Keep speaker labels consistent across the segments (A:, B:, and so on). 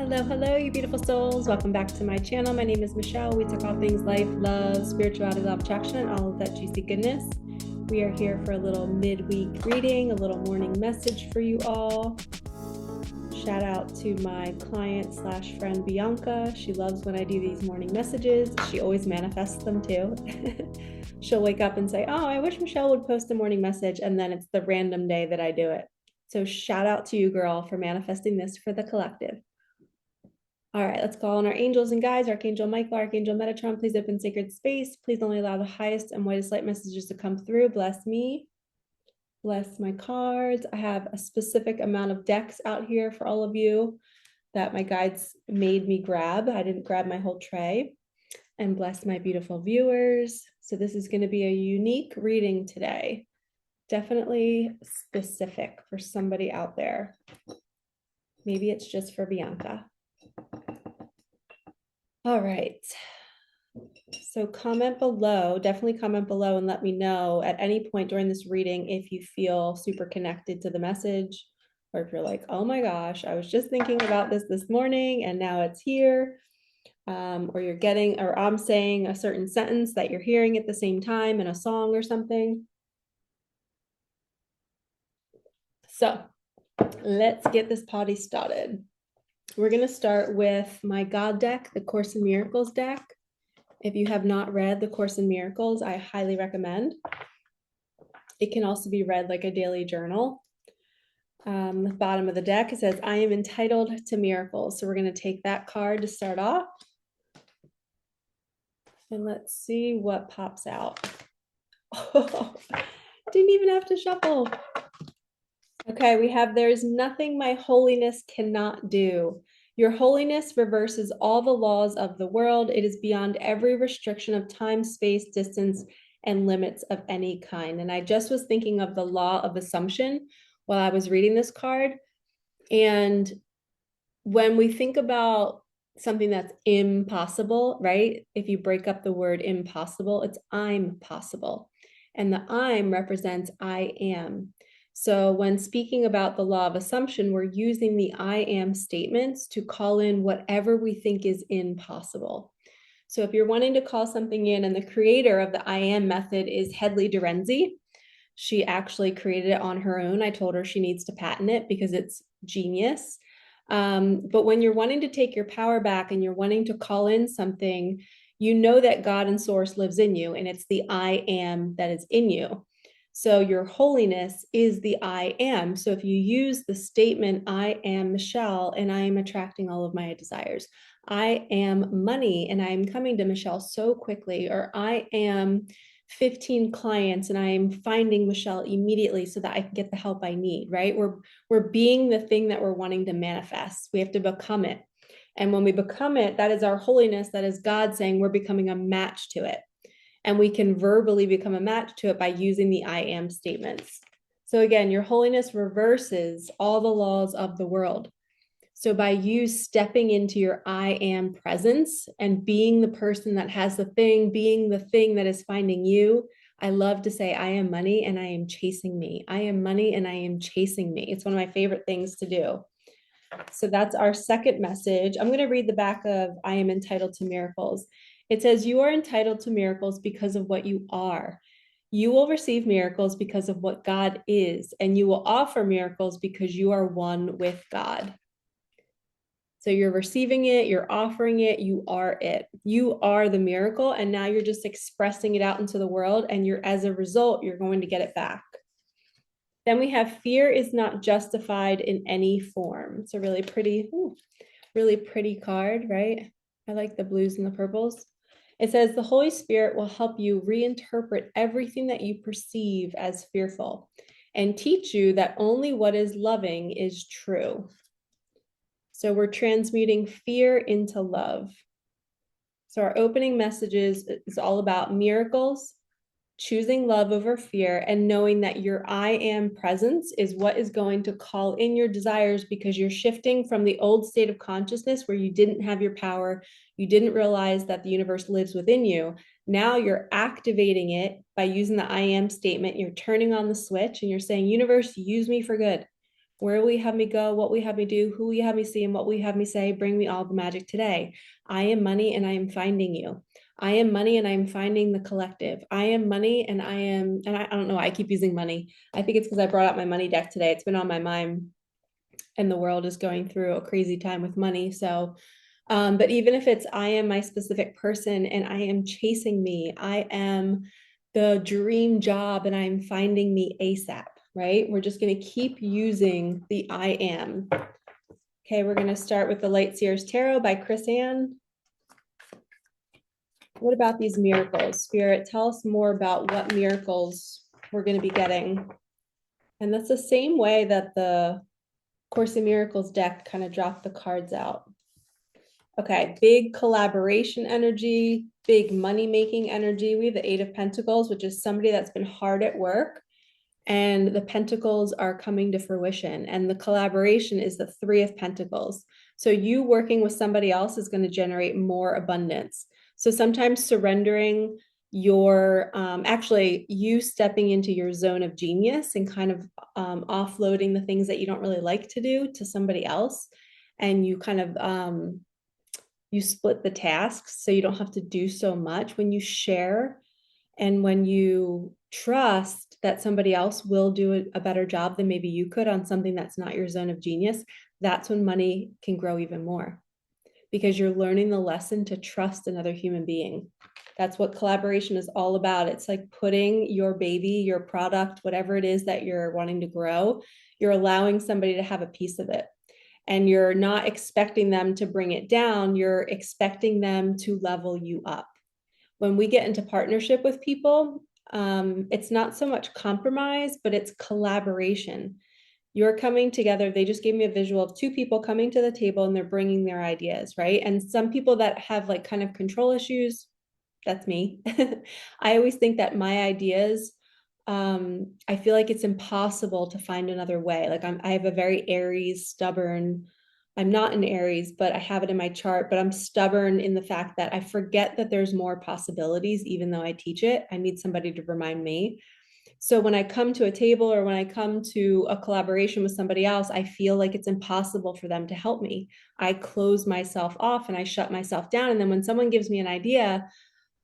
A: Hello, you beautiful souls. Welcome back to my channel. My name is Michelle. We talk all things life, love, spirituality, law of attraction, and all of that juicy goodness. We are here for a little midweek reading, a little morning message for you all. Shout out to my client / friend Bianca. She loves when I do these morning messages. She always manifests them too. She'll wake up and say, "Oh, I wish Michelle would post a morning message," and then it's the random day that I do it. So shout out to you, girl, for manifesting this for the collective. All right, let's call on our angels and guides. Archangel Michael, Archangel Metatron, please open sacred space. Please only allow the highest and whitest light messages to come through. Bless me. Bless my cards. I have a specific amount of decks out here for all of you that my guides made me grab. I didn't grab my whole tray. And bless my beautiful viewers. So this is going to be a unique reading today. Definitely specific for somebody out there. Maybe it's just for Bianca. All right. So comment below, definitely comment below and let me know at any point during this reading if you feel super connected to the message, or if you're like, oh my gosh, I was just thinking about this morning and now it's here. Or you're getting, or I'm saying a certain sentence that you're hearing at the same time in a song or something. So let's get this party started. We're going to start with my God deck, the Course in Miracles deck. If you have not read the Course in Miracles, I highly recommend. It can also be read like a daily journal. The bottom of the deck, it says, I am entitled to miracles. So we're going to take that card to start off. And let's see what pops out. Oh, didn't even have to shuffle. Okay, we have, there is nothing my holiness cannot do. Your holiness reverses all the laws of the world. It is beyond every restriction of time, space, distance, and limits of any kind. And I just was thinking of the law of assumption while I was reading this card. And when we think about something that's impossible, right? If you break up the word impossible, it's I'm possible. And the I'm represents I am. So when speaking about the law of assumption, we're using the I am statements to call in whatever we think is impossible. So if you're wanting to call something in, and the creator of the I am method is Hedley Dorenzi. She actually created it on her own. I told her she needs to patent it because it's genius. But when you're wanting to take your power back and you're wanting to call in something, you know that God and Source lives in you, and it's the I am that is in you. So your holiness is the I am. So if you use the statement, I am Michelle and I am attracting all of my desires. I am money and I am coming to Michelle so quickly, or I am 15 clients and I am finding Michelle immediately so that I can get the help I need, right? We're being the thing that we're wanting to manifest. We have to become it. And when we become it, that is our holiness. That is God saying we're becoming a match to it. And we can verbally become a match to it by using the I am statements. So again, your holiness reverses all the laws of the world. So by you stepping into your I am presence and being the person that has the thing, being the thing that is finding you, I love to say, I am money and I am chasing me. I am money and I am chasing me. It's one of my favorite things to do. So that's our second message. I'm going to read the back of I am entitled to miracles. It says, you are entitled to miracles because of what you are. You will receive miracles because of what God is, and you will offer miracles because you are one with God. So you're receiving it, you're offering it, you are it. You are the miracle, and now you're just expressing it out into the world, and as a result, you're going to get it back. Then we have fear is not justified in any form. It's a really pretty card, right? I like the blues and the purples. It says the Holy Spirit will help you reinterpret everything that you perceive as fearful and teach you that only what is loving is true. So we're transmuting fear into love. So our opening messages is all about miracles, choosing love over fear, and knowing that your I am presence is what is going to call in your desires, because you're shifting from the old state of consciousness where you didn't have your power, you didn't realize that the universe lives within you. Now you're activating it by using the I am statement. You're turning on the switch and you're saying, universe, use me for good. Where will you have me go? What will you have me do? Who will you have me see? And what will you have me say? Bring me all the magic today. I am money and I am finding you. I am money and I am finding the collective. I am money and I don't know why I keep using money. I think it's because I brought out my money deck today. It's been on my mind and the world is going through a crazy time with money. So, but even if it's I am my specific person and I am chasing me, I am the dream job and I'm finding me ASAP, right? We're just going to keep using the I am. Okay, we're going to start with the Light Seers Tarot by Chris Ann. What about these miracles? Spirit, tell us more about what miracles we're going to be getting. And that's the same way that the Course in Miracles deck kind of dropped the cards out. Okay, big collaboration energy, big money-making energy. We have the Eight of Pentacles, which is somebody that's been hard at work, and the pentacles are coming to fruition. And the collaboration is the Three of Pentacles. So you working with somebody else is going to generate more abundance. So sometimes surrendering your, actually you stepping into your zone of genius and kind of offloading the things that you don't really like to do to somebody else. And you kind of, you split the tasks so you don't have to do so much. When you share and when you trust that somebody else will do a better job than maybe you could on something that's not your zone of genius, that's when money can grow even more, because you're learning the lesson to trust another human being. That's what collaboration is all about. It's like putting your baby, your product, whatever it is that you're wanting to grow, you're allowing somebody to have a piece of it. And you're not expecting them to bring it down, you're expecting them to level you up. When we get into partnership with people, it's not so much compromise, but it's collaboration. You're coming together. They just gave me a visual of two people coming to the table and they're bringing their ideas, right? And some people that have like kind of control issues, that's me. I always think that my ideas, I feel like it's impossible to find another way. Like I have a very Aries, stubborn, I'm not an Aries, but I have it in my chart, but I'm stubborn in the fact that I forget that there's more possibilities, even though I teach it. I need somebody to remind me. So when I come to a table or when I come to a collaboration with somebody else, I feel like it's impossible for them to help me. I close myself off and I shut myself down. And then when someone gives me an idea,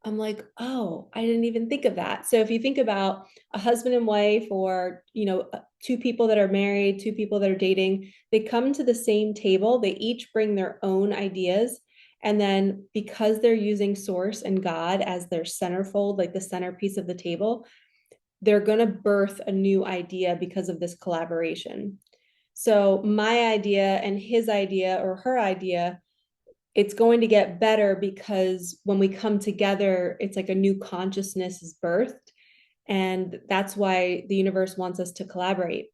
A: I'm like, oh, I didn't even think of that. So if you think about a husband and wife, or, two people that are married, two people that are dating, they come to the same table, they each bring their own ideas. And then because they're using source and God as their centerfold, like the centerpiece of the table, they're going to birth a new idea because of this collaboration. So my idea and his idea or her idea, it's going to get better because when we come together, it's like a new consciousness is birthed. And that's why the universe wants us to collaborate,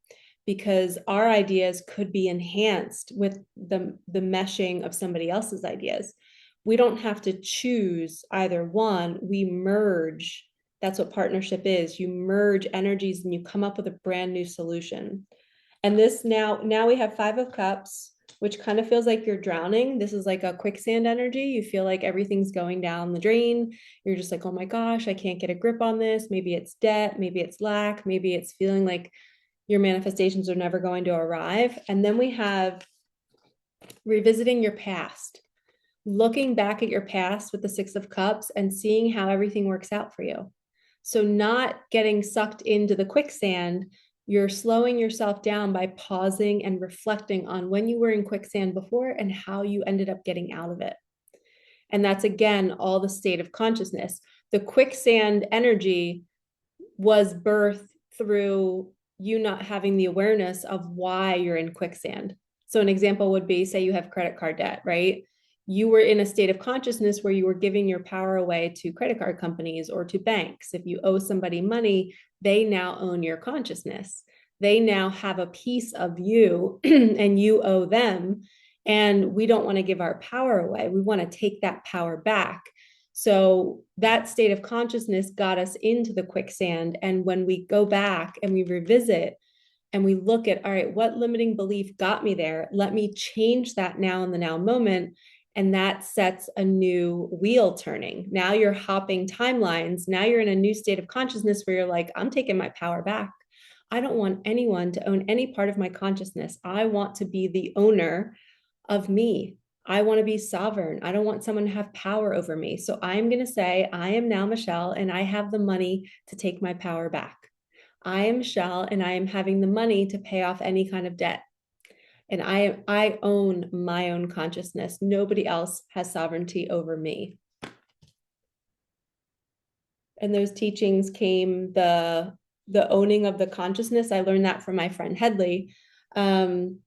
A: because our ideas could be enhanced with the meshing of somebody else's ideas. We don't have to choose either one. We merge. That's what partnership is. You merge energies and you come up with a brand new solution. And this now we have Five of Cups, which kind of feels like you're drowning. This is like a quicksand energy. You feel like everything's going down the drain. You're just like, oh my gosh, I can't get a grip on this. Maybe it's debt, maybe it's lack, maybe it's feeling like your manifestations are never going to arrive. And then we have revisiting your past, looking back at your past with the Six of Cups and seeing how everything works out for you. So not getting sucked into the quicksand, you're slowing yourself down by pausing and reflecting on when you were in quicksand before and how you ended up getting out of it. And that's, again, all the state of consciousness. The quicksand energy was birthed through you not having the awareness of why you're in quicksand. So an example would be, say you have credit card debt, right? You were in a state of consciousness where you were giving your power away to credit card companies or to banks. If you owe somebody money, they now own your consciousness. They now have a piece of you and you owe them. And we don't want to give our power away. We want to take that power back. So that state of consciousness got us into the quicksand. And when we go back and we revisit and we look at, all right, what limiting belief got me there? Let me change that now in the now moment. And that sets a new wheel turning. Now you're hopping timelines. Now you're in a new state of consciousness where you're like, I'm taking my power back. I don't want anyone to own any part of my consciousness. I want to be the owner of me. I want to be sovereign. I don't want someone to have power over me. So I'm going to say, I am now Michelle, and I have the money to take my power back. I am Michelle, and I am having the money to pay off any kind of debt. And I own my own consciousness. Nobody else has sovereignty over me. And those teachings came the owning of the consciousness. I learned that from my friend Headley. And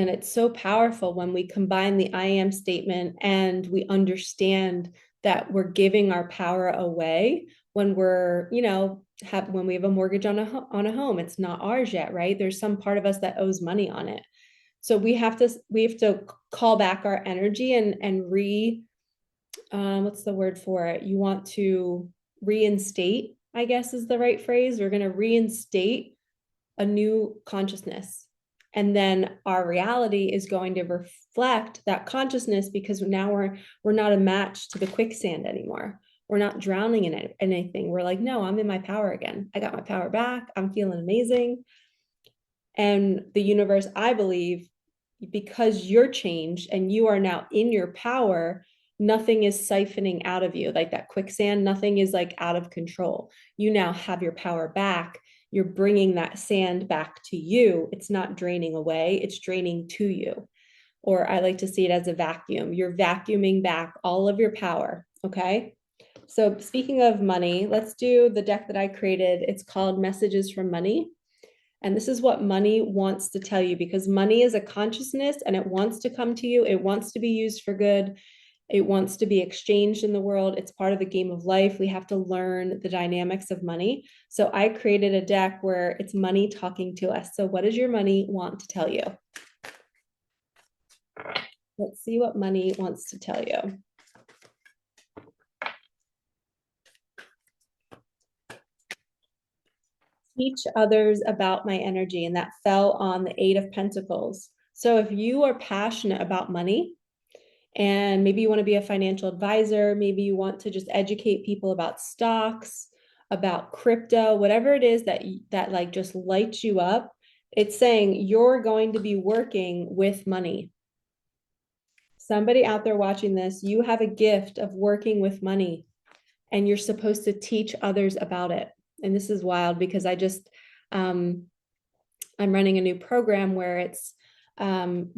A: it's so powerful when we combine the I am statement and we understand that we're giving our power away when we're, when we have a mortgage on a home. It's not ours yet, right? There's some part of us that owes money on it. So we have to call back our energy and what's the word for it? You want to reinstate, I guess is the right phrase. We're going to reinstate a new consciousness. And then our reality is going to reflect that consciousness, because now we're not a match to the quicksand anymore. We're not drowning in anything. We're like, no, I'm in my power again. I got my power back. I'm feeling amazing. And the universe, I believe, because you're changed and you are now in your power, nothing is siphoning out of you like that quicksand. Nothing is like out of control. You now have your power back. You're bringing that sand back to you. It's not draining away, it's draining to you. Or I like to see it as a vacuum. You're vacuuming back all of your power. Okay. So speaking of money, let's do the deck that I created. It's called Messages from Money. And this is what money wants to tell you, because money is a consciousness and it wants to come to you. It wants to be used for good. It wants to be exchanged in the world. It's part of the game of life. We have to learn the dynamics of money. So I created a deck where it's money talking to us. So what does your money want to tell you? Let's see what money wants to tell you. Teach others about my energy, and that fell on the 8 of Pentacles. So if you are passionate about money, and maybe you want to be a financial advisor, maybe you want to just educate people about stocks, about crypto, whatever it is that like just lights you up, it's saying you're going to be working with money. Somebody out there watching this, you have a gift of working with money, and you're supposed to teach others about it. And this is wild, because I'm running a new program where it's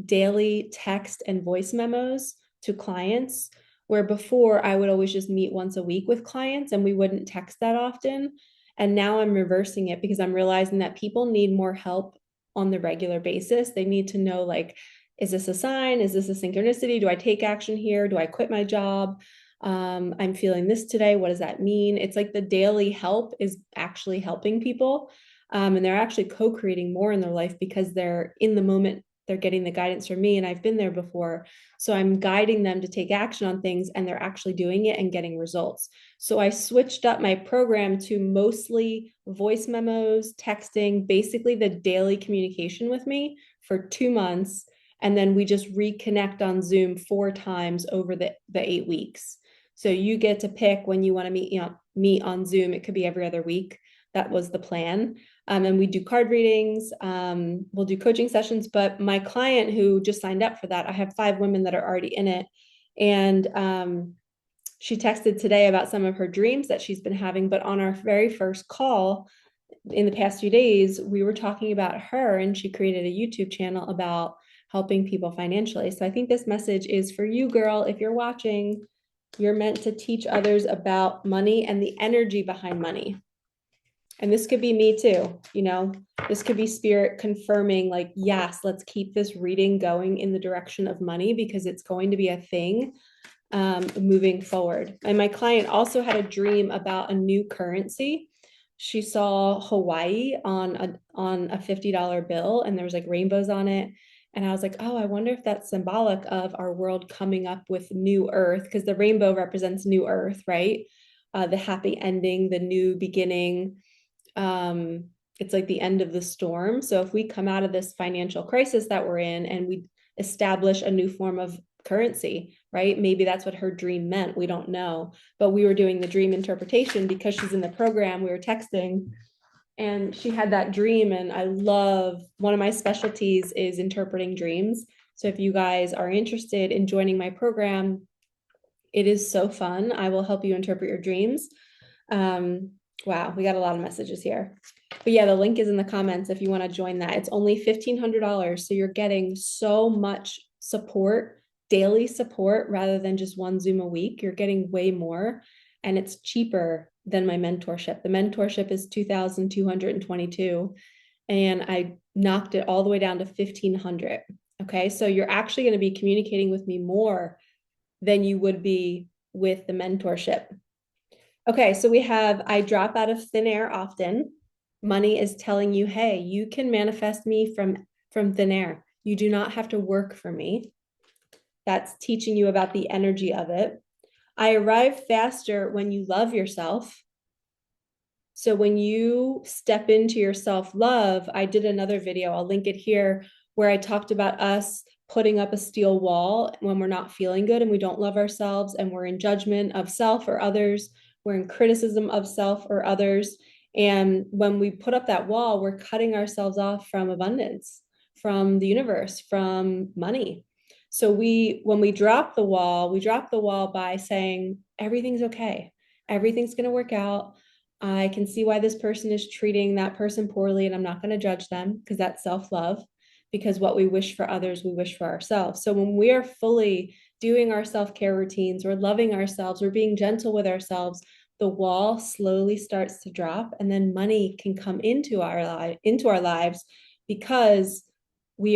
A: daily text and voice memos to clients, where before I would always just meet once a week with clients and we wouldn't text that often. And now I'm reversing it, because I'm realizing that people need more help on the regular basis. They need to know, like, is this a sign? Is this a synchronicity? Do I take action here? Do I quit my job? I'm feeling this today. What does that mean? It's like the daily help is actually helping people. And they're actually co-creating more in their life because they're in the moment. They're getting the guidance from me, and I've been there before. So I'm guiding them to take action on things, and they're actually doing it and getting results. So I switched up my program to mostly voice memos, texting, basically the daily communication with me for 2 months. And then we just reconnect on Zoom 4 times over the 8 weeks. So you get to pick when you want to meet on Zoom. It could be every other week. That was the plan. And we do card readings. We'll do coaching sessions. But my client who just signed up for that, I have 5 women that are already in it. And she texted today about some of her dreams that she's been having. But on our very first call in the past few days, we were talking about her, and she created a YouTube channel about helping people financially. So I think this message is for you, girl. If you're watching, you're meant to teach others about money and the energy behind money. And this could be me too, this could be spirit confirming, like, yes, let's keep this reading going in the direction of money, because it's going to be a thing moving forward. And my client also had a dream about a new currency. She saw Hawaii on a $50 bill, and there was like rainbows on it. And I was like, oh, I wonder if that's symbolic of our world coming up with new earth, because the rainbow represents new earth, right? The happy ending, the new beginning. It's like the end of the storm. So if we come out of this financial crisis that we're in and we establish a new form of currency, right? Maybe that's what her dream meant. We don't know. But we were doing the dream interpretation because she's in the program. We were texting. and she had that dream. And I love, one of my specialties is interpreting dreams. So if you guys are interested in joining my program, it is so fun. I will help you interpret your dreams. Wow, we got a lot of messages here. But yeah, the link is in the comments if you want to join that. It's only $1,500. So you're getting so much support, daily support, rather than just one Zoom a week. You're getting way more, and it's cheaper than my mentorship. The mentorship is $2,222, and I knocked it all the way down to $1,500. Okay, so you're actually going to be communicating with me more than you would be with the mentorship. Okay, so we have, I drop out of thin air often. Money is telling you, hey, you can manifest me from thin air. You do not have to work for me. That's teaching you about the energy of it. I arrive faster when you love yourself. So when you step into your self-love, I did another video, I'll link it here, where I talked about us putting up a steel wall when we're not feeling good and we don't love ourselves and we're in judgment of self or others. We're in criticism of self or others. And when we put up that wall, we're cutting ourselves off from abundance, from the universe, from money. So when we drop the wall by saying, everything's okay. Everything's going to work out. I can see why this person is treating that person poorly, and I'm not going to judge them, because that's self-love. Because what we wish for others, we wish for ourselves. So when we are fully doing our self-care routines, we're loving ourselves, we're being gentle with ourselves, the wall slowly starts to drop, and then money can come into our lives because we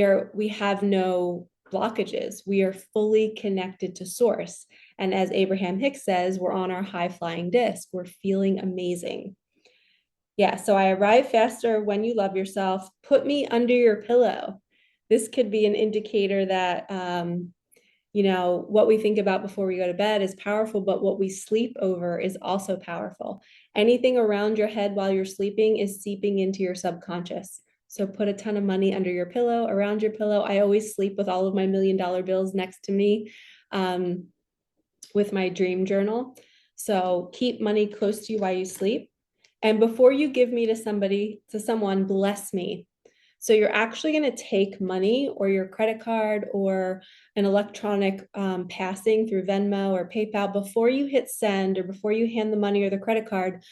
A: have no blockages. We are fully connected to source. And as Abraham Hicks says, we're on our high flying disc. We're feeling amazing. Yeah, so I arrive faster when you love yourself. Put me under your pillow. This could be an indicator that, what we think about before we go to bed is powerful, but what we sleep over is also powerful. Anything around your head while you're sleeping is seeping into your subconscious. So put a ton of money under your pillow, around your pillow. I always sleep with all of my $1 million bills next to me, with my dream journal. So keep money close to you while you sleep. And before you give me to someone, bless me. So you're actually going to take money or your credit card or an electronic passing through Venmo or PayPal. Before you hit send or before you hand the money or the credit card,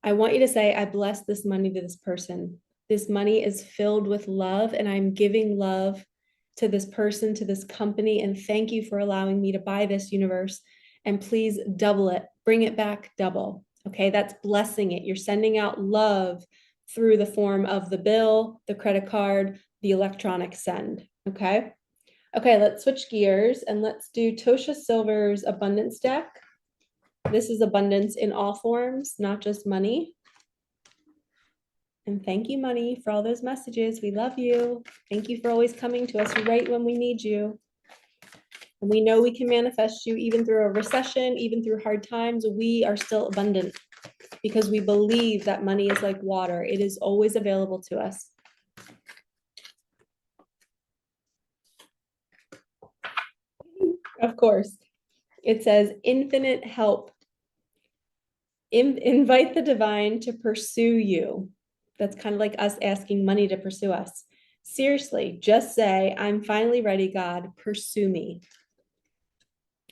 A: I want you to say, I bless this money to this person. This money is filled with love, and I'm giving love to this person, to this company. And thank you for allowing me to buy this, universe. And please double it, bring it back double. Okay, that's blessing it. You're sending out love through the form of the bill, the credit card, the electronic send. Okay. Okay, let's switch gears and let's do Tosha Silver's abundance deck. This is abundance in all forms, not just money. And thank you, money, for all those messages. We love you. Thank you for always coming to us right when we need you. And we know we can manifest you even through a recession, even through hard times. We are still abundant because we believe that money is like water. It is always available to us. Of course. It says infinite help. Invite the divine to pursue you. That's kind of like us asking money to pursue us. Seriously, just say, I'm finally ready, God, pursue me.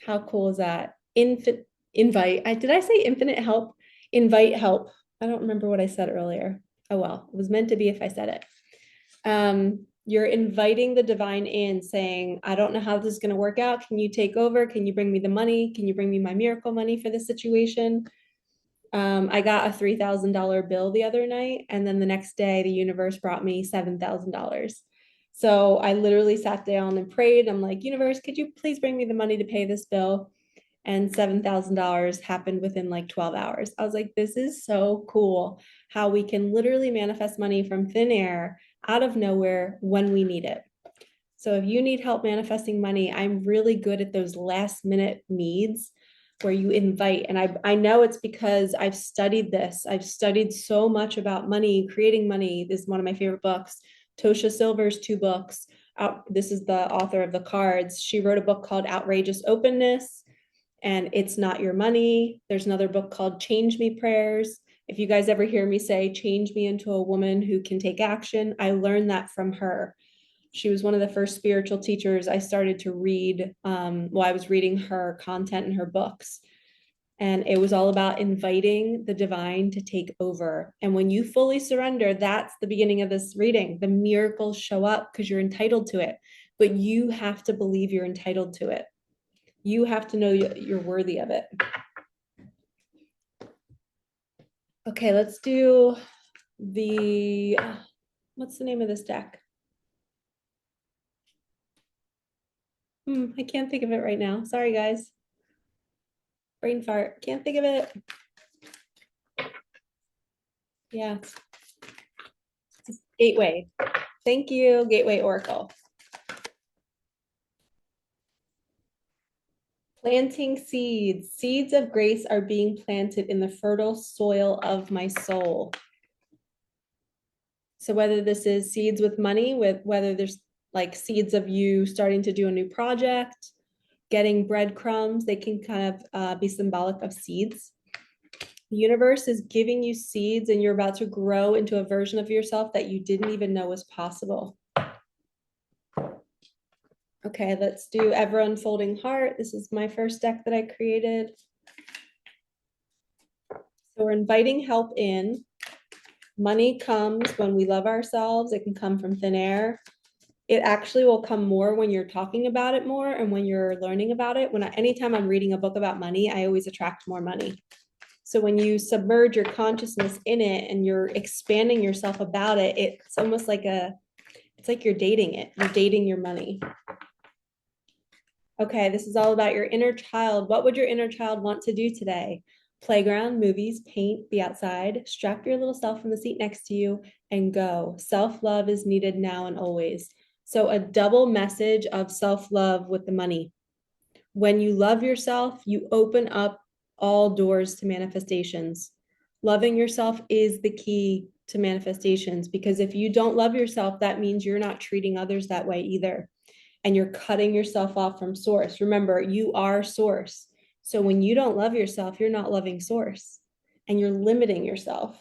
A: How cool is that? Invite. Did I say infinite help? Invite help. I don't remember what I said earlier. Oh, well, it was meant to be if I said it. You're inviting the divine in, saying, I don't know how this is going to work out. Can you take over? Can you bring me the money? Can you bring me my miracle money for this situation? I got a $3,000 bill the other night, and then the next day the universe brought me $7,000. So I literally sat down and prayed. I'm like, universe, could you please bring me the money to pay this bill? And $7,000 happened within like 12 hours. I was like, this is so cool how we can literally manifest money from thin air out of nowhere when we need it. So if you need help manifesting money, I'm really good at those last minute needs where you invite. And I know it's because I've studied this. I've studied so much about money, creating money. This is one of my favorite books. Tosha Silver's 2 books. This is the author of the cards. She wrote a book called Outrageous Openness and It's Not Your Money. There's another book called Change Me Prayers. If you guys ever hear me say, change me into a woman who can take action, I learned that from her. She was one of the first spiritual teachers I started to read. I was reading her content in her books. And it was all about inviting the divine to take over. And when you fully surrender, that's the beginning of this reading. The miracles show up because you're entitled to it. But you have to believe you're entitled to it. You have to know you're worthy of it. Okay, let's do the, what's the name of this deck? I can't think of it right now. Sorry, guys. Brain fart. Can't think of it. Yeah. Gateway. Thank you, Gateway Oracle. Planting seeds. Seeds of grace are being planted in the fertile soil of my soul. So whether this is seeds with money, whether there's like seeds of you starting to do a new project, getting breadcrumbs, they can kind of be symbolic of seeds. The universe is giving you seeds and you're about to grow into a version of yourself that you didn't even know was possible. Okay, let's do Ever Unfolding Heart. This is my first deck that I created. So we're inviting help in. Money comes when we love ourselves. It can come from thin air. It actually will come more when you're talking about it more and when you're learning about it. Anytime I'm reading a book about money, I always attract more money. So when you submerge your consciousness in it and you're expanding yourself about it, it's almost like it's like you're dating it. You're dating your money. Okay, this is all about your inner child. What would your inner child want to do today? Playground, movies, paint, be outside. Strap your little self in the seat next to you and go. Self-love is needed now and always. So a double message of self-love with the money. When you love yourself, you open up all doors to manifestations. Loving yourself is the key to manifestations, because if you don't love yourself, that means you're not treating others that way either. And you're cutting yourself off from source. Remember, you are source. So when you don't love yourself, you're not loving source and you're limiting yourself.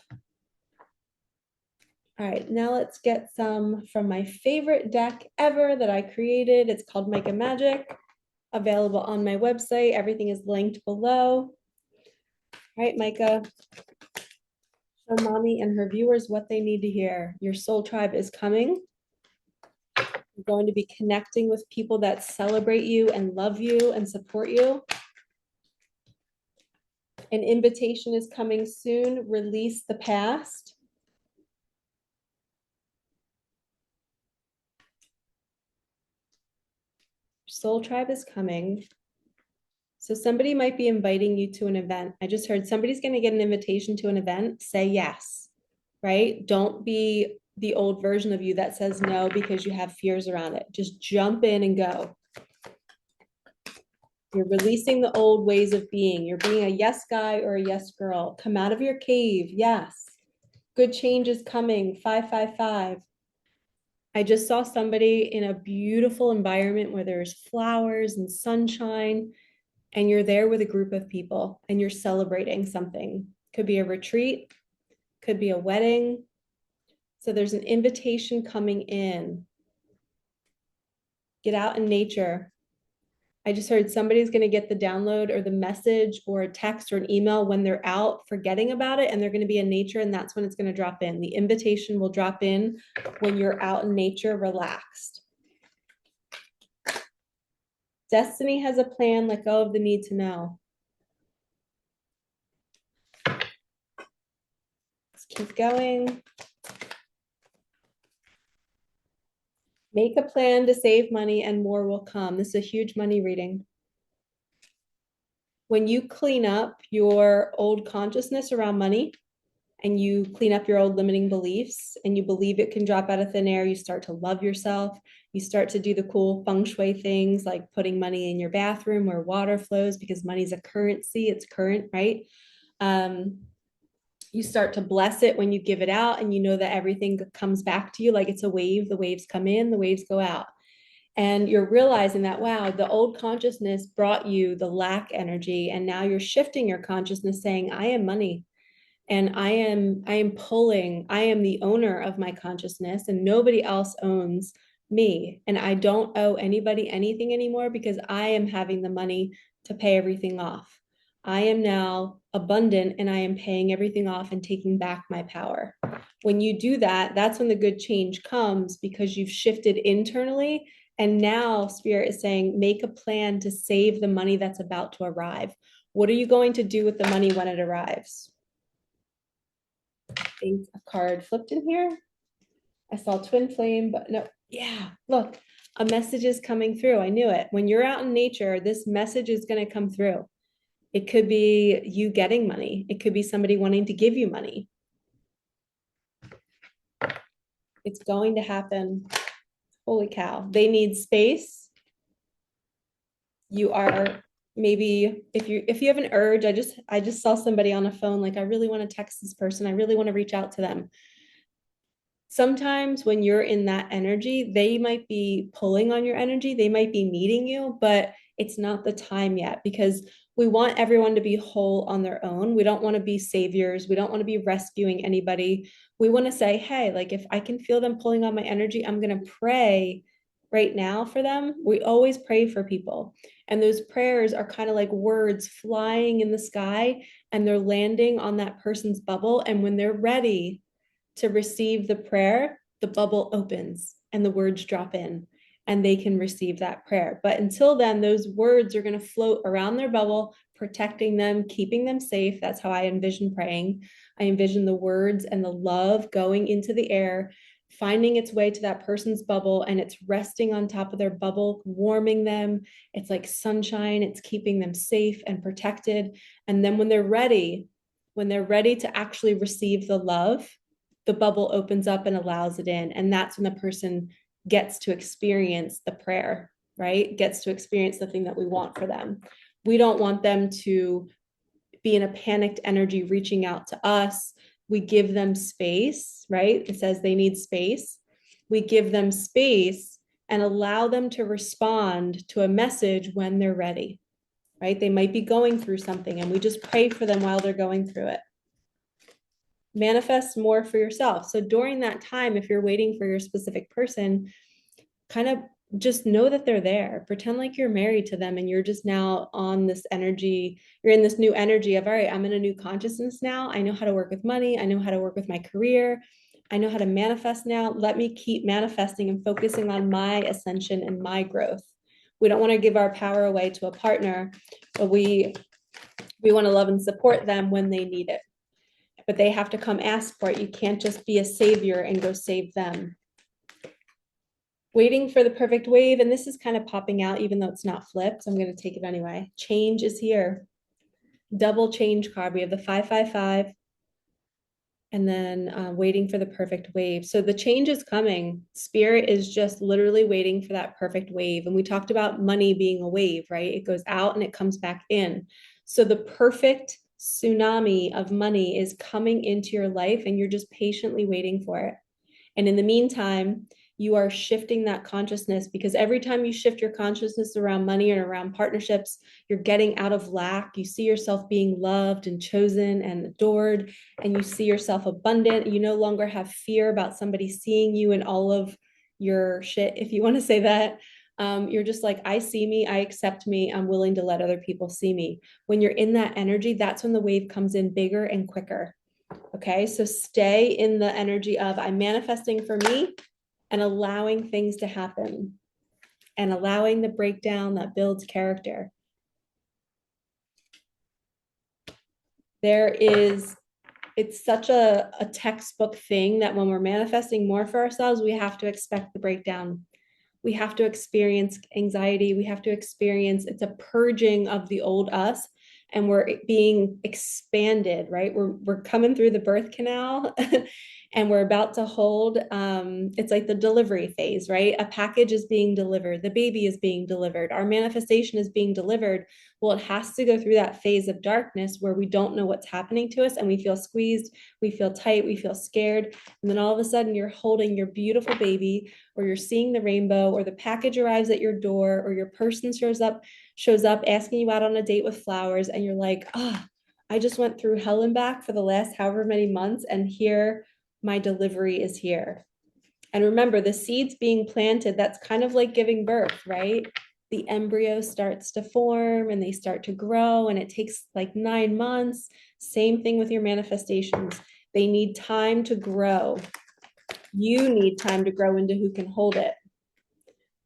A: All right, now let's get some from my favorite deck ever that I created. It's called Micah Magic, available on my website. Everything is linked below. All right, Micah, show mommy and her viewers what they need to hear. Your soul tribe is coming. You're going to be connecting with people that celebrate you and love you and support you. An invitation is coming soon. Release the past. Soul tribe is coming. So somebody might be inviting you to an event. I just heard somebody's going to get an invitation to an event. Say yes, right? Don't be the old version of you that says no because you have fears around it. Just jump in and go. You're releasing the old ways of being. You're being a yes guy or a yes girl. Come out of your cave. Yes. Good change is coming. 555. I just saw somebody in a beautiful environment where there's flowers and sunshine, and you're there with a group of people and you're celebrating something. Could be a retreat, could be a wedding. So there's an invitation coming in. Get out in nature. I just heard somebody's going to get the download or the message or a text or an email when they're out forgetting about it, and they're going to be in nature, and that's when it's going to drop in. The invitation will drop in when you're out in nature, relaxed. Destiny has a plan. Let go of the need to know. Let's keep going. Make a plan to save money and more will come. This is a huge money reading. When you clean up your old consciousness around money and you clean up your old limiting beliefs and you believe it can drop out of thin air, you start to love yourself. You start to do the cool feng shui things like putting money in your bathroom where water flows, because money's a currency. It's current, right? You start to bless it when you give it out, and you know that everything comes back to you like it's a wave. The waves come in, the waves go out. And you're realizing that, wow, the old consciousness brought you the lack energy. And now you're shifting your consciousness saying, I am money. And I am the owner of my consciousness, and nobody else owns me. And I don't owe anybody anything anymore because I am having the money to pay everything off. I am now abundant and I am paying everything off and taking back my power. When you do that, that's when the good change comes, because you've shifted internally. And now Spirit is saying, make a plan to save the money that's about to arrive. What are you going to do with the money when it arrives? A card flipped in here. I saw twin flame, but no, yeah, look, a message is coming through. I knew it. When you're out in nature, this message is going to come through. It could be you getting money. It could be somebody wanting to give you money. It's going to happen. Holy cow. They need space. You are maybe, if you have an urge, I just saw somebody on a phone, like, I really want to text this person. I really want to reach out to them. Sometimes when you're in that energy, they might be pulling on your energy, they might be needing you, but it's not the time yet, because we want everyone to be whole on their own. We don't want to be saviors. We don't want to be rescuing anybody. We want to say, hey, like, if I can feel them pulling on my energy, I'm going to pray right now for them. We always pray for people. And those prayers are kind of like words flying in the sky, and they're landing on that person's bubble. And when they're ready to receive the prayer, the bubble opens and the words drop in, and they can receive that prayer. But until then, those words are going to float around their bubble, protecting them, keeping them safe. That's how I envision praying. I envision the words and the love going into the air, finding its way to that person's bubble, and it's resting on top of their bubble, warming them. It's like sunshine. It's keeping them safe and protected. And then when they're ready to actually receive the love, the bubble opens up and allows it in. And that's when the person gets to experience the prayer, right? Gets to experience the thing that we want for them. We don't want them to be in a panicked energy reaching out to us. We give them space, right? It says they need space. We give them space and allow them to respond to a message when they're ready, right? They might be going through something, and we just pray for them while they're going through it. Manifest more for yourself. So during that time, if you're waiting for your specific person, kind of just know that they're there. Pretend like you're married to them and you're just now on this energy. You're in this new energy of, all right, I'm in a new consciousness now. I know how to work with money. I know how to work with my career. I know how to manifest now. Let me keep manifesting and focusing on my ascension and my growth. We don't want to give our power away to a partner, but we want to love and support them when they need it. But they have to come ask for it. You can't just be a savior and go save them. Waiting for the perfect wave. And this is kind of popping out, even though it's not flipped. So I'm going to take it anyway. Change is here. Double change card. We have the 555. And then waiting for the perfect wave. So the change is coming. Spirit is just literally waiting for that perfect wave. And we talked about money being a wave, right? It goes out and it comes back in. So the perfect tsunami of money is coming into your life, and you're just patiently waiting for it. And in the meantime, you are shifting that consciousness, because every time you shift your consciousness around money and around partnerships, you're getting out of lack. You see yourself being loved and chosen and adored, and you see yourself abundant. You no longer have fear about somebody seeing you in all of your shit, if you want to say that. You're just like, I see me, I accept me, I'm willing to let other people see me. When you're in that energy, that's when the wave comes in bigger and quicker. Okay, so stay in the energy of, I'm manifesting for me, and allowing things to happen and allowing the breakdown that builds character. It's such a textbook thing that when we're manifesting more for ourselves, we have to expect the breakdown. We have to experience anxiety. We have to experience, it's a purging of the old us, and we're being expanded, right? We're coming through the birth canal and we're about to hold, it's like the delivery phase, right? A package is being delivered. The baby is being delivered. Our manifestation is being delivered. Well, it has to go through that phase of darkness where we don't know what's happening to us, and we feel squeezed, we feel tight, we feel scared. And then all of a sudden you're holding your beautiful baby, or you're seeing the rainbow, or the package arrives at your door, or your person shows up asking you out on a date with flowers, and you're like, oh, I just went through hell and back for the last however many months, and here my delivery is here. And remember, the seeds being planted, that's kind of like giving birth, right? The embryo starts to form and they start to grow, and it takes like 9 months. Same thing with your manifestations. They need time to grow. You need time to grow into who can hold it.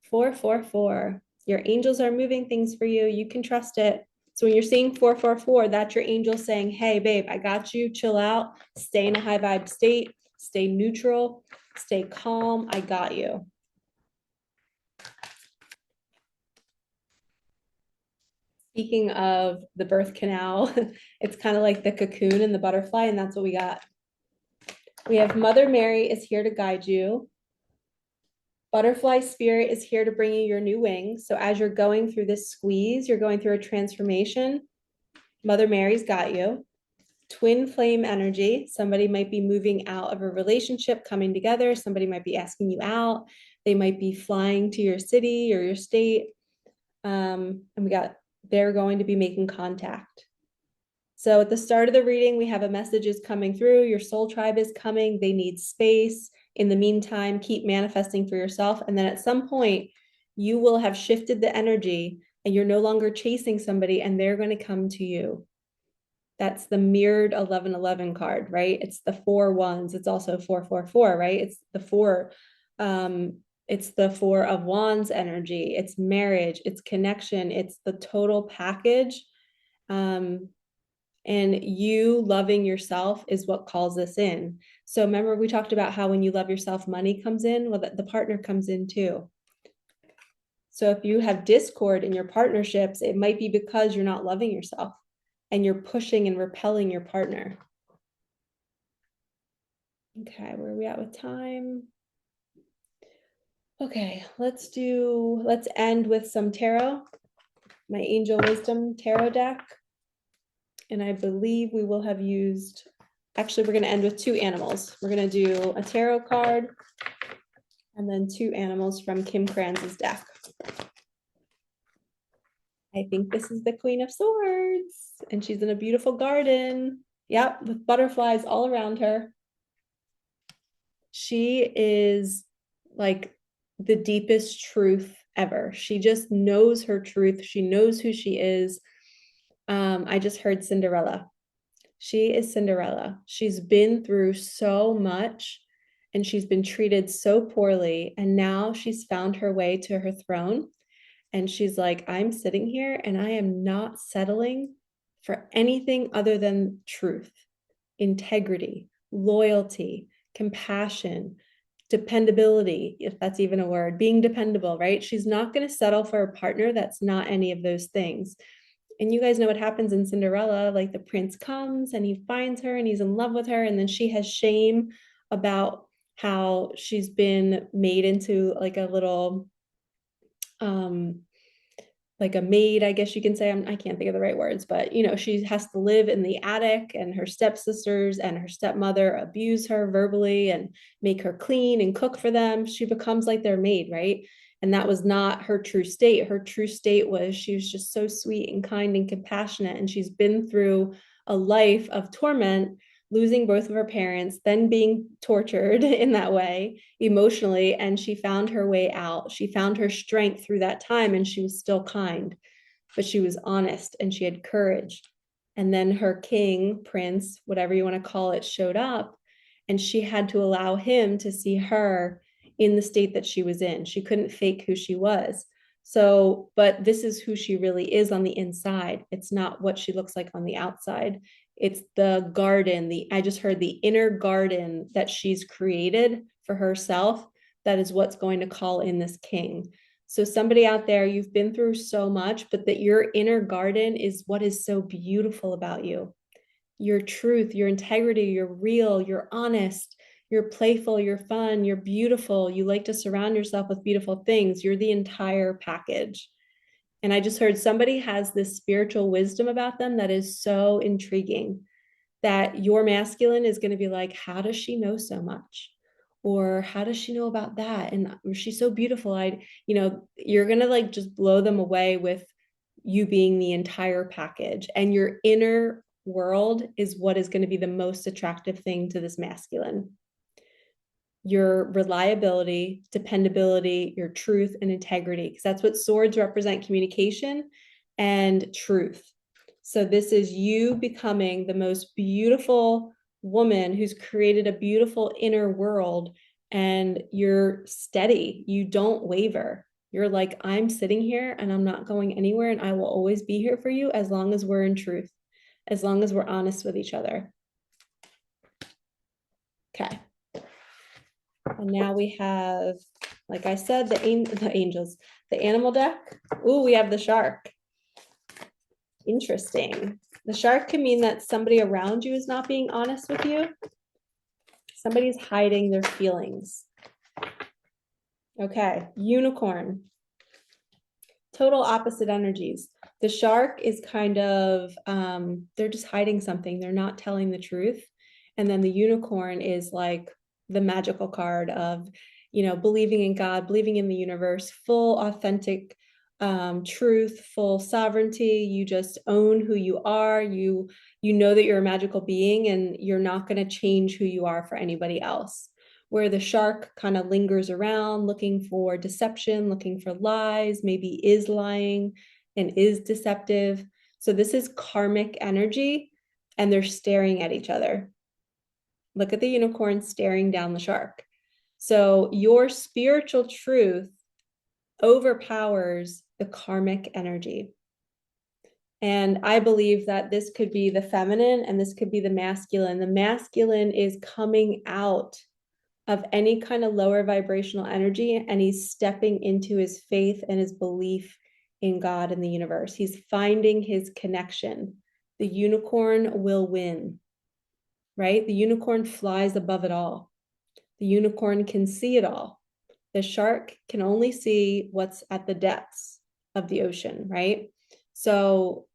A: 444. Your angels are moving things for you. You can trust it. So when you're seeing 444, that's your angel saying, hey, babe, I got you. Chill out. Stay in a high vibe state. Stay neutral. Stay calm. I got you. Speaking of the birth canal, it's kind of like the cocoon and the butterfly, and that's what we got. We have Mother Mary is here to guide you. Butterfly spirit is here to bring you your new wings. So as you're going through this squeeze, you're going through a transformation. Mother Mary's got you. Twin flame energy. Somebody might be moving out of a relationship, coming together. Somebody might be asking you out. They might be flying to your city or your state. And we got, they're going to be making contact. So at the start of the reading, we have a message is coming through. Your soul tribe is coming. They need space. In the meantime, keep manifesting for yourself. And then at some point, you will have shifted the energy and you're no longer chasing somebody and they're going to come to you. That's the mirrored 1111 card, right? It's the 4 wands. It's also 444, right? It's the four. It's the 4 of wands energy. It's marriage. It's connection. It's the total package. And you loving yourself is what calls this in. So remember, we talked about how when you love yourself, money comes in. Well, the partner comes in too. So if you have discord in your partnerships, it might be because you're not loving yourself and you're pushing and repelling your partner. Okay, where are we at with time? Okay, let's end with some tarot. My Angel Wisdom tarot deck. And I believe we will have used, actually, we're going to end with 2 animals. We're going to do a tarot card and then 2 animals from Kim Kranz's deck. I think this is the Queen of Swords, and she's in a beautiful garden. Yep, with butterflies all around her. She is like the deepest truth ever. She just knows her truth. She knows who she is. I just heard Cinderella. She is Cinderella. She's been through so much and she's been treated so poorly. And now she's found her way to her throne. And she's like, I'm sitting here and I am not settling for anything other than truth, integrity, loyalty, compassion, dependability, if that's even a word, being dependable, right? She's not going to settle for a partner that's not any of those things. And you guys know what happens in Cinderella, like the prince comes and he finds her and he's in love with her. And then she has shame about how she's been made into like a little, like a maid, I guess you can say. I can't think of the right words, but you know, she has to live in the attic and her stepsisters and her stepmother abuse her verbally and make her clean and cook for them. She becomes like their maid, right? And that was not her true state. Her true state was she was just so sweet and kind and compassionate. And she's been through a life of torment, losing both of her parents, then being tortured in that way emotionally. And she found her way out. She found her strength through that time, and she was still kind, but she was honest and she had courage. And then her king, prince, whatever you want to call it, showed up, and she had to allow him to see her in the state that she was in. She couldn't fake who she was. So, but this is who she really is on the inside. It's not what she looks like on the outside. It's the garden, I just heard the inner garden that she's created for herself. That is what's going to call in this king. So somebody out there, you've been through so much, but that your inner garden is what is so beautiful about you. Your truth, your integrity, you're real, you're honest, you're playful, you're fun, you're beautiful. You like to surround yourself with beautiful things. You're the entire package. And I just heard somebody has this spiritual wisdom about them that is so intriguing, that your masculine is going to be like, how does she know so much? Or how does she know about that? And she's so beautiful. You're going to like just blow them away with you being the entire package, and your inner world is what is going to be the most attractive thing to this masculine. Your reliability, dependability, your truth and integrity, because that's what swords represent: communication and truth. So this is you becoming the most beautiful woman who's created a beautiful inner world, and you're steady. You don't waver. You're like, I'm sitting here and I'm not going anywhere, and I will always be here for you as long as we're in truth, as long as we're honest with each other. Okay. And now we have, like I said, the angels, the animal deck. Ooh, we have the shark. Interesting. The shark can mean that somebody around you is not being honest with you. Somebody's hiding their feelings. Okay, unicorn. Total opposite energies. The shark is kind of, they're just hiding something. They're not telling the truth. And then the unicorn is like the magical card of, believing in God, believing in the universe, full authentic truth, full sovereignty. You just own who you are. You know that you're a magical being, and you're not going to change who you are for anybody else. Where the shark kind of lingers around looking for deception, looking for lies, maybe is lying and is deceptive. So this is karmic energy, and they're staring at each other. Look at the unicorn staring down the shark. So your spiritual truth overpowers the karmic energy. And I believe that this could be the feminine and this could be the masculine. The masculine is coming out of any kind of lower vibrational energy, and he's stepping into his faith and his belief in God and the universe. He's finding his connection. The unicorn will win, right? The unicorn flies above it all. The unicorn can see it all. The shark can only see what's at the depths of the ocean, right? So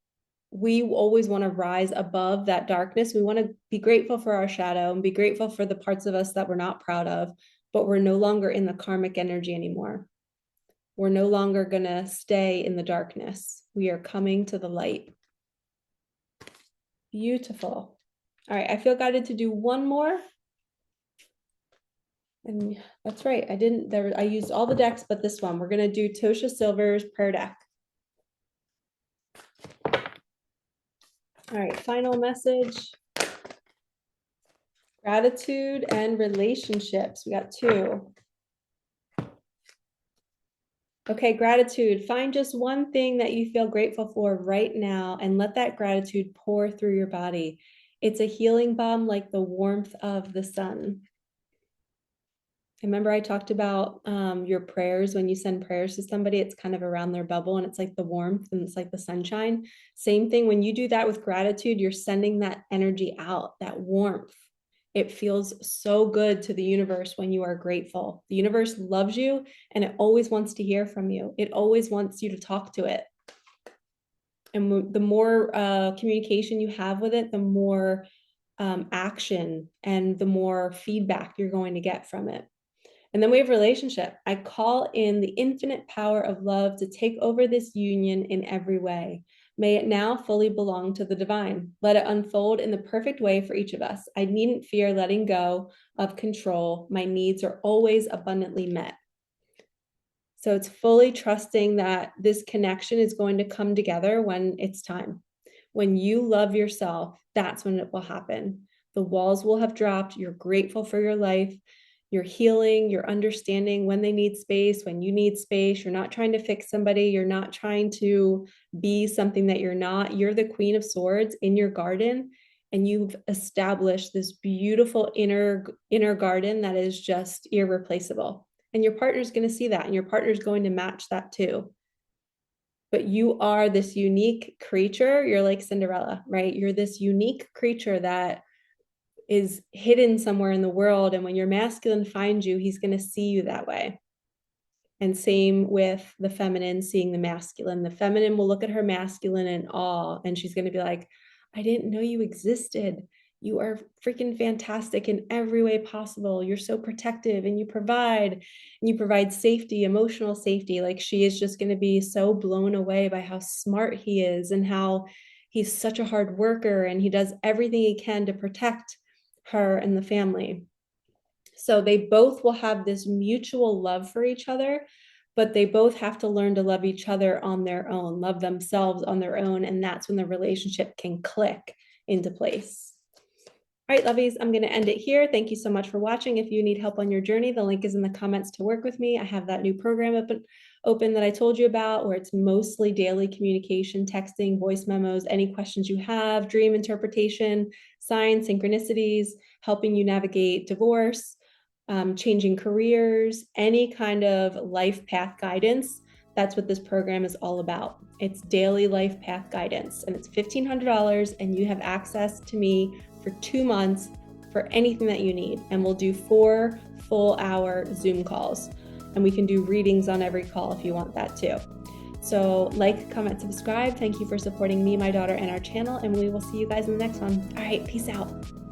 A: we always want to rise above that darkness. We want to be grateful for our shadow and be grateful for the parts of us that we're not proud of, but we're no longer in the karmic energy anymore. We're no longer going to stay in the darkness. We are coming to the light. Beautiful. All right, I feel guided to do one more. And that's right, I used all the decks, but this one, we're going to do Tosha Silver's prayer deck. All right, final message. Gratitude and relationships. We got two. Okay, gratitude. Find just one thing that you feel grateful for right now and let that gratitude pour through your body. It's a healing balm like the warmth of the sun. Remember I talked about your prayers. When you send prayers to somebody, it's kind of around their bubble and it's like the warmth and it's like the sunshine. Same thing, when you do that with gratitude, you're sending that energy out, that warmth. It feels so good to the universe when you are grateful. The universe loves you and it always wants to hear from you. It always wants you to talk to it. And the more communication you have with it, the more action and the more feedback you're going to get from it. And then we have relationship. I call in the infinite power of love to take over this union in every way. May it now fully belong to the divine. Let it unfold in the perfect way for each of us. I needn't fear letting go of control. My needs are always abundantly met. So it's fully trusting that this connection is going to come together when it's time. When you love yourself, that's when it will happen. The walls will have dropped. You're grateful for your life. You're healing, you're understanding when they need space, when you need space. You're not trying to fix somebody. You're not trying to be something that you're not. You're the Queen of Swords in your garden, and you've established this beautiful inner garden that is just irreplaceable. And your partner's going to see that, and your partner's going to match that too. But you are this unique creature. You're like Cinderella, right? You're this unique creature that is hidden somewhere in the world. And when your masculine finds you, he's going to see you that way. And same with the feminine seeing the masculine. The feminine will look at her masculine in awe, and she's going to be like, I didn't know you existed. You are freaking fantastic in every way possible. You're so protective, and you provide safety, emotional safety. Like, she is just going to be so blown away by how smart he is and how he's such a hard worker and he does everything he can to protect her and the family. So they both will have this mutual love for each other, but they both have to learn to love each other on their own, love themselves on their own. And that's when the relationship can click into place. All right, lovies, I'm going to end it here. Thank you so much for watching. If you need help on your journey, the link is in the comments to work with me. I have that new program open that I told you about, where it's mostly daily communication, texting, voice memos, any questions you have, dream interpretation, signs, synchronicities, helping you navigate divorce, changing careers, any kind of life path guidance. That's what this program is all about. It's daily life path guidance, and it's $1,500, and you have access to me for 2 months for anything that you need. And we'll do 4 full-hour Zoom calls, and we can do readings on every call if you want that too. So like, comment, subscribe. Thank you for supporting me, my daughter, and our channel, and we will see you guys in the next one. All right, peace out.